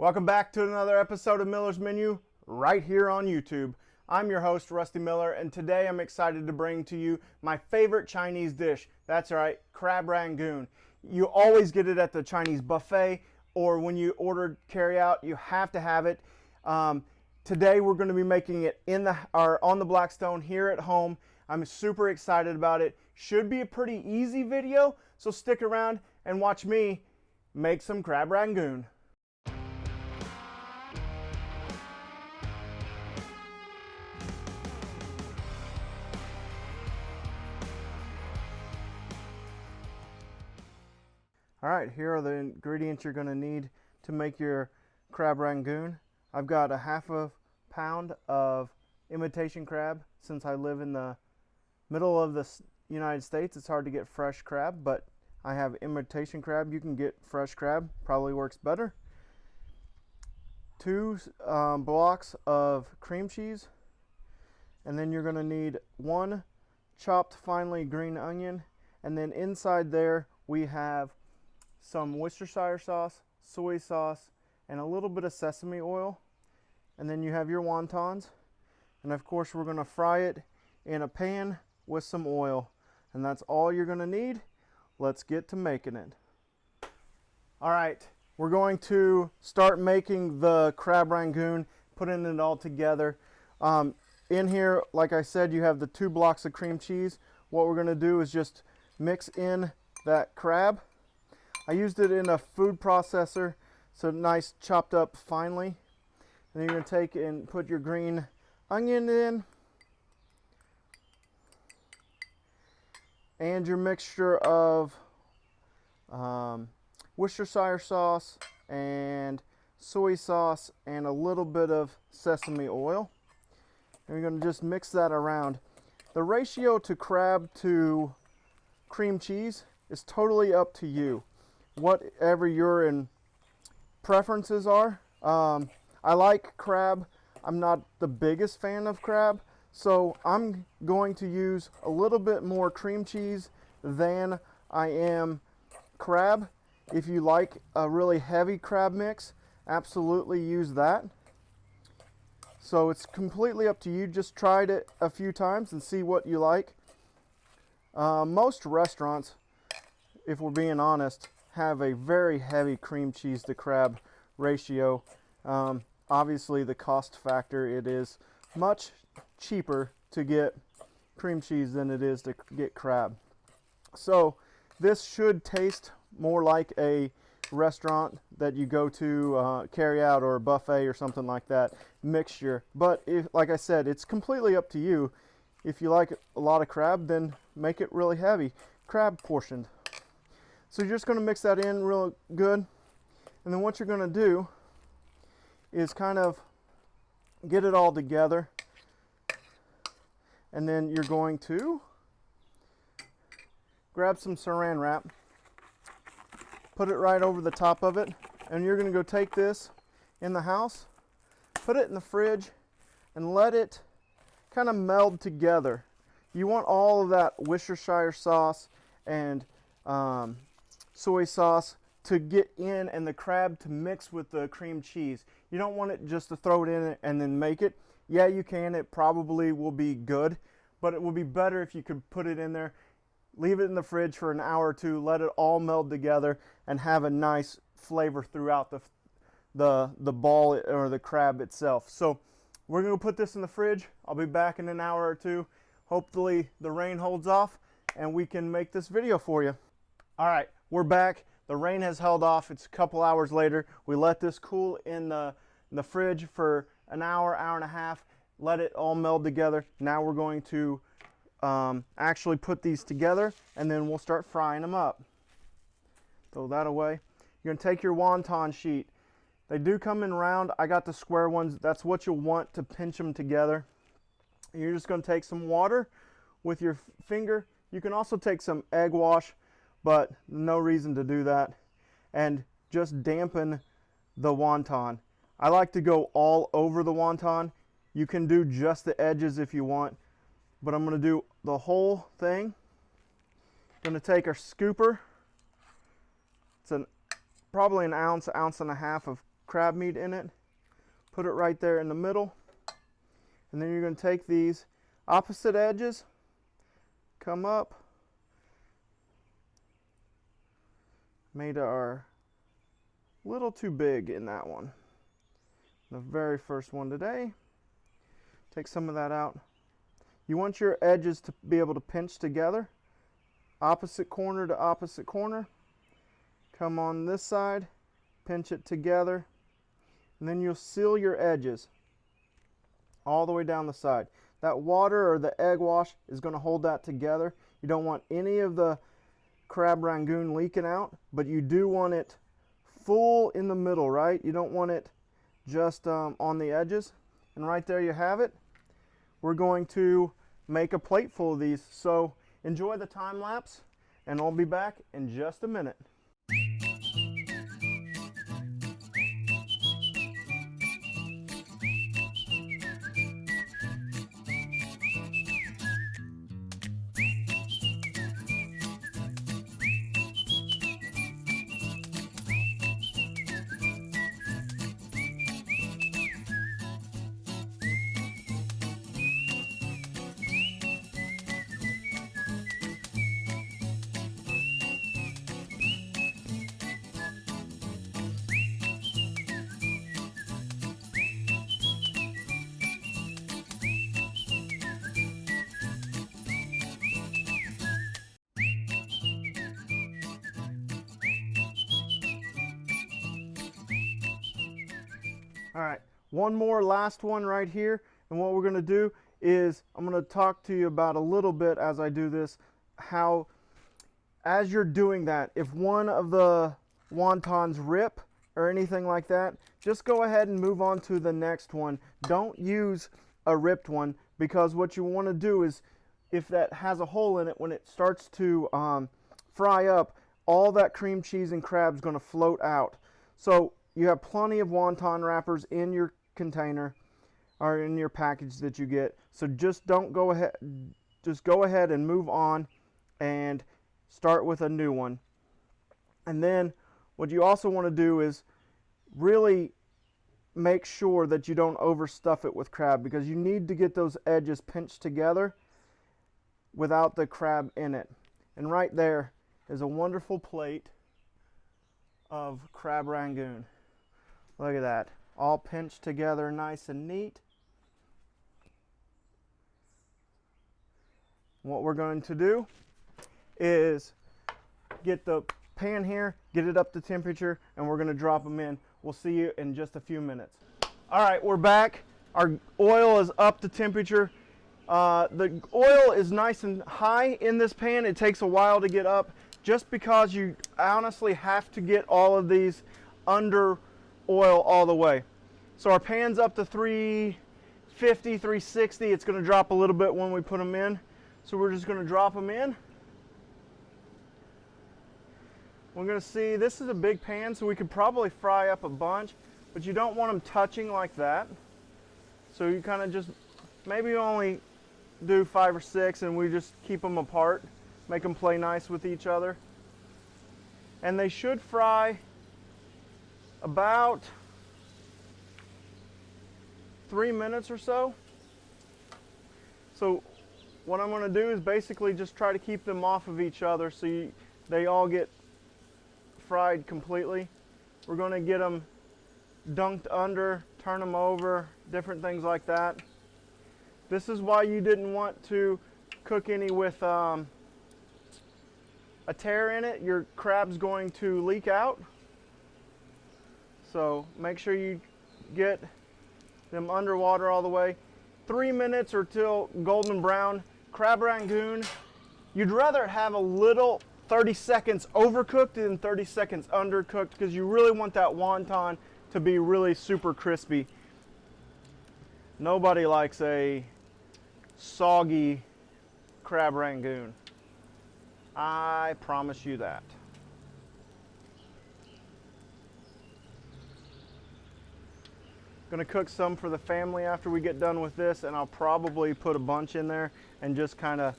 Welcome back to another episode of Miller's Menu right here on YouTube. I'm your host, Rusty Miller, and today I'm excited to bring to you my favorite Chinese dish. That's right, Crab Rangoon. You always get it at the Chinese buffet, or when you order carryout, you have to have it. Today we're going to be making it on the Blackstone here at home. I'm super excited about it. Should be a pretty easy video, so stick around and watch me make some Crab Rangoon. All right, here are the ingredients you're going to need to make your Crab Rangoon. I've got a half a pound of imitation crab. Since I live in the middle of the United States, it's hard to get fresh crab, but I have imitation crab. You can get fresh crab, probably works better. 2 blocks of cream cheese, and then you're going to need 1 chopped finely green onion, and then inside there we have some Worcestershire sauce, soy sauce, and a little bit of sesame oil. And then you have your wontons. And of course we're going to fry it in a pan with some oil. And that's all you're going to need. Let's get to making it. Alright, we're going to start making the Crab Rangoon, putting it all together. In here, like I said, you have the 2 blocks of cream cheese. What we're going to do is just mix in that crab. I used it in a food processor, so nice chopped up finely. And then you're going to take and put your green onion in, and your mixture of Worcestershire sauce and soy sauce and a little bit of sesame oil. And you're going to just mix that around. The ratio to crab to cream cheese is totally up to you. Whatever your preferences are. I like crab. I'm not the biggest fan of crab, so I'm going to use a little bit more cream cheese than I am crab. If you like a really heavy crab mix, absolutely use that. So it's completely up to you. Just try it a few times and see what you like. Most restaurants, if we're being honest, have a very heavy cream cheese to crab ratio. Obviously the cost factor, it is much cheaper to get cream cheese than it is to get crab. So this should taste more like a restaurant that you go to carry out, or a buffet or something like that mixture. But like I said, it's completely up to you. If you like a lot of crab, then make it really heavy crab portioned. So you're just going to mix that in real good. And then what you're going to do is kind of get it all together. And then you're going to grab some saran wrap, put it right over the top of it, and you're going to go take this in the house, put it in the fridge, and let it kind of meld together. You want all of that Worcestershire sauce and soy sauce to get in, and the crab to mix with the cream cheese. You don't want it just to throw it in and then make it. Yeah, you can. It probably will be good, but it would be better if you could put it in there, leave it in the fridge for an hour or 2, let it all meld together, and have a nice flavor throughout the ball or the crab itself. So we're going to put this in the fridge. I'll be back in an hour or 2. Hopefully the rain holds off and we can make this video for you. All right, we're back. The rain has held off. It's a couple hours later. We let this cool in the fridge for an hour, hour and a half. Let it all meld together. Now we're going to actually put these together, and then we'll start frying them up. Throw that away. You're going to take your wonton sheet. They do come in round. I got the square ones. That's what you'll want to pinch them together. You're just going to take some water with your finger. You can also take some egg wash, but no reason to do that. And just dampen the wonton. I like to go all over the wonton. You can do just the edges if you want, but I'm going to do the whole thing. I'm going to take a scooper. It's probably an ounce, ounce and a half of crab meat in it. Put it right there in the middle. And then you're going to take these opposite edges, come up. Made our little too big in that one. The very first one today. Take some of that out. You want your edges to be able to pinch together. Opposite corner to opposite corner. Come on this side, pinch it together, and then you'll seal your edges all the way down the side. That water or the egg wash is going to hold that together. You don't want any of the Crab Rangoon leaking out, but you do want it full in the middle, right? You don't want it just on the edges. And right there you have it. We're going to make a plate full of these. So enjoy the time lapse, and I'll be back in just a minute. All right, one more last one right here, and what we're going to do is I'm going to talk to you about a little bit as I do this, how as you're doing that, if one of the wontons rip or anything like that, just go ahead and move on to the next one. Don't use a ripped one, because what you want to do is, if that has a hole in it, when it starts to fry up, all that cream cheese and crab is going to float out. So you have plenty of wonton wrappers in your container or in your package that you get. So just don't go ahead, just go ahead and move on and start with a new one. And then what you also want to do is really make sure that you don't overstuff it with crab, because you need to get those edges pinched together without the crab in it. And right there is a wonderful plate of Crab Rangoon. Look at that, all pinched together nice and neat. What we're going to do is get the pan here, get it up to temperature, and we're going to drop them in. We'll see you in just a few minutes. All right, we're back. Our oil is up to temperature. The oil is nice and high in this pan. It takes a while to get up, just because you honestly have to get all of these under oil all the way. So our pan's up to 350, 360. It's going to drop a little bit when we put them in. So we're just going to drop them in. We're going to see, this is a big pan, so we could probably fry up a bunch, but you don't want them touching like that. So you kind of just, maybe only do 5 or 6, and we just keep them apart, make them play nice with each other. And they should fry about 3 minutes or so. So what I'm going to do is basically just try to keep them off of each other so they all get fried completely. We're going to get them dunked under, turn them over, different things like that. This is why you didn't want to cook any with a tear in it. Your crab's going to leak out. So make sure you get them underwater all the way. 3 minutes or till golden brown. Crab Rangoon, you'd rather have a little 30 seconds overcooked than 30 seconds undercooked, because you really want that wonton to be really super crispy. Nobody likes a soggy Crab Rangoon. I promise you that. Gonna cook some for the family after we get done with this, and I'll probably put a bunch in there and just kind of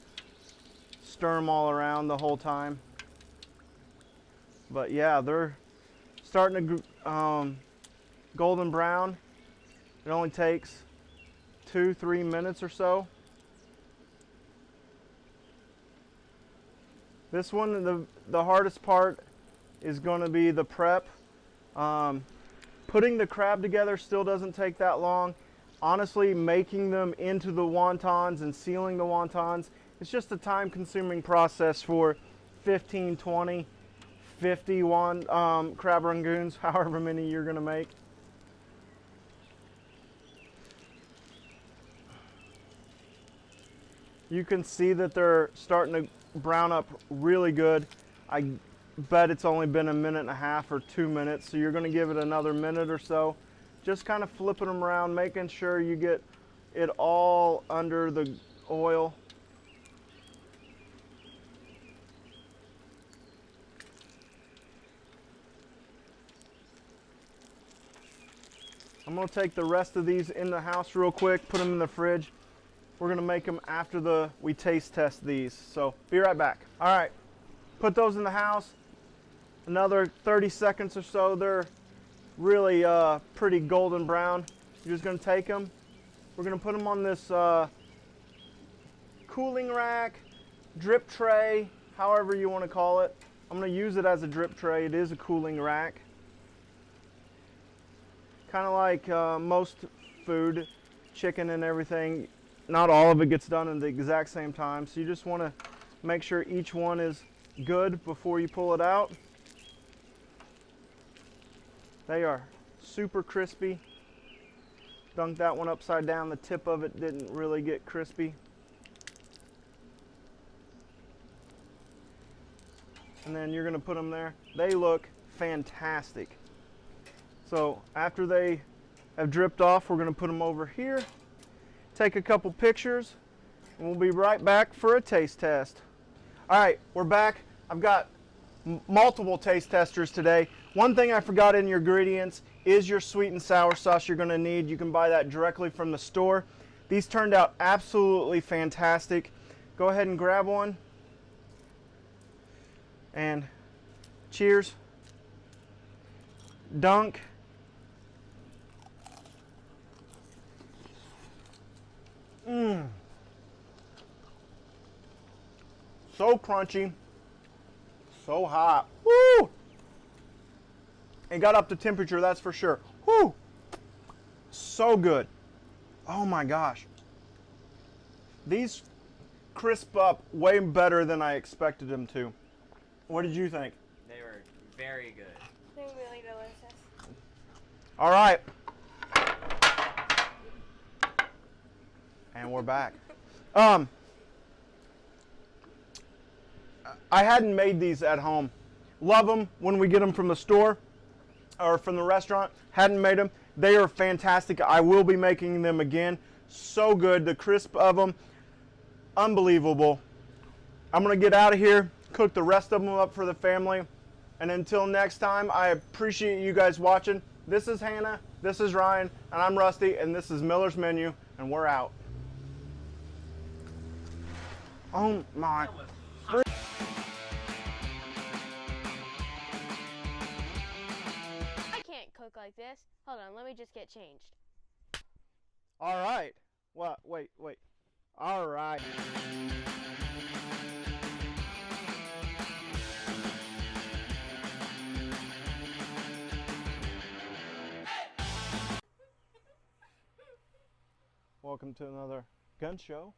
stir them all around the whole time. But yeah, they're starting to golden brown. It only takes 2-3 minutes or so. This one, the hardest part is going to be the prep. Putting the crab together still doesn't take that long. Honestly, making them into the wontons and sealing the wontons, it's just a time-consuming process for 15, 20, 50 crab rangoons, however many you're going to make. You can see that they're starting to brown up really good. I bet it's only been a minute and a half or 2 minutes, so you're going to give it another minute or so. Just kind of flipping them around, making sure you get it all under the oil. I'm going to take the rest of these in the house real quick, put them in the fridge. We're going to make them after we taste test these. So be right back. All right, put those in the house. Another 30 seconds or so. They're really pretty golden brown. You're just going to take them. We're going to put them on this cooling rack, drip tray, however you want to call it. I'm going to use it as a drip tray. It is a cooling rack. Kind of like most food, chicken and everything, not all of it gets done at the exact same time. So you just want to make sure each one is good before you pull it out. They are super crispy. Dunked that one upside down. The tip of it didn't really get crispy. And then you're going to put them there. They look fantastic. So after they have dripped off, we're going to put them over here, take a couple pictures, and we'll be right back for a taste test. All right, we're back. I've got multiple taste testers today. One thing I forgot in your ingredients is your sweet and sour sauce you're going to need. You can buy that directly from the store. These turned out absolutely fantastic. Go ahead and grab one. And cheers. Dunk. Mmm. So crunchy. So hot. Woo! It got up to temperature, that's for sure. Woo! So good. Oh my gosh. These crisp up way better than I expected them to. What did you think? They were very good. They're really delicious. All right. And we're back. I hadn't made these at home. Love them when we get them from the store or from the restaurant. Hadn't made them. They are fantastic. I will be making them again. So good. The crisp of them, unbelievable. I'm going to get out of here, cook the rest of them up for the family. And until next time, I appreciate you guys watching. This is Hannah, this is Ryan, and I'm Rusty, and this is Miller's Menu, and we're out. Oh my. I can't cook like this. Hold on, let me just get changed. All right. What? Wait. All right. Welcome to another gun show.